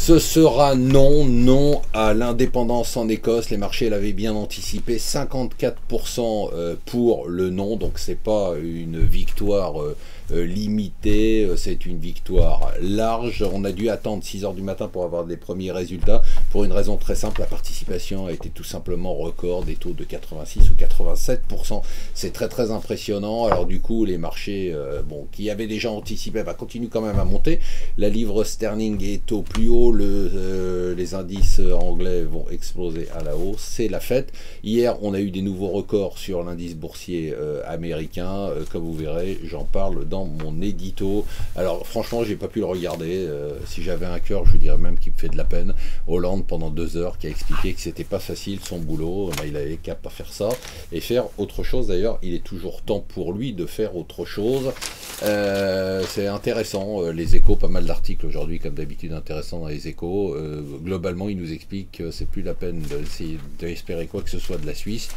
Ce sera non, non à l'indépendance en Écosse. Les marchés l'avaient bien anticipé. 54% pour le non, donc c'est pas une victoire limitée, c'est une victoire large. On a dû attendre 6 h du matin pour avoir des premiers résultats, pour une raison très simple, la participation a été tout simplement record, des taux de 86 ou 87%. C'est très très impressionnant. Alors du coup, les marchés qui avaient déjà anticipé continuent quand même à monter. La livre sterling est au plus haut. Les indices anglais vont exploser à la hausse, c'est la fête. Hier, on a eu des nouveaux records sur l'indice boursier américain. Comme vous verrez, j'en parle dans mon édito. Alors franchement, j'ai pas pu le regarder. Si j'avais un cœur, je vous dirais même qu'il me fait de la peine. Hollande, pendant 2 heures, qui a expliqué que c'était pas facile son boulot. Il avait qu'à pas faire ça et faire autre chose. D'ailleurs, il est toujours temps pour lui de faire autre chose. C'est intéressant. Les Échos, pas mal d'articles aujourd'hui, comme d'habitude, intéressants dans les Échos. Globalement, il nous explique que c'est plus la peine d'espérer quoi que ce soit de la Suisse.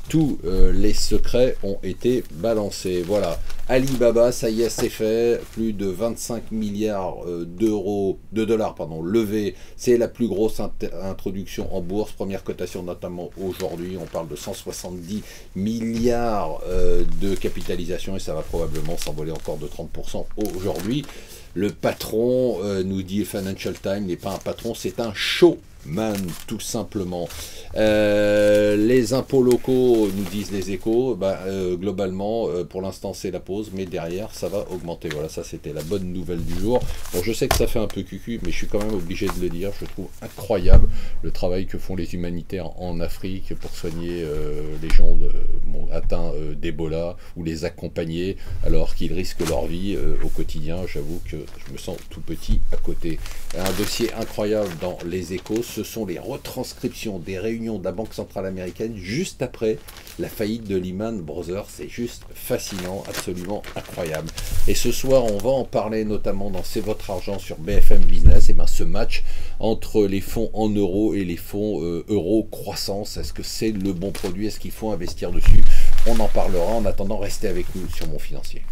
Tous les secrets ont été balancés. Voilà, Alibaba, ça y est, c'est fait. Plus de 25 milliards de dollars levés. C'est la plus grosse introduction en bourse. Première cotation notamment aujourd'hui. On parle de 170 milliards de capitalisation et ça va probablement s'envoler encore de 30% aujourd'hui. Le patron, nous dit Financial Times, n'est pas un patron, c'est un showman, tout simplement. Les impôts locaux, nous disent les Échos, globalement, pour l'instant c'est la pause, mais derrière ça va augmenter. Voilà, ça c'était la bonne nouvelle du jour. Bon, je sais que ça fait un peu cucu, mais je suis quand même obligé de le dire. Je trouve incroyable le travail que font les humanitaires en Afrique pour soigner les gens atteints d'Ebola ou les accompagner alors qu'ils risquent leur vie au quotidien. J'avoue que je me sens tout petit à côté. Un dossier incroyable dans les Échos, ce sont les retranscriptions des réunions de la Banque Centrale Américaine juste après la faillite de Lehman Brothers. C'est juste fascinant, absolument incroyable. Et ce soir, on va en parler notamment dans C'est votre argent sur BFM Business. Et ce match entre les fonds en euros et les fonds euro croissance, est-ce que c'est le bon produit? Est-ce qu'il faut investir dessus? On en parlera. En attendant, restez avec nous sur Mon Financier.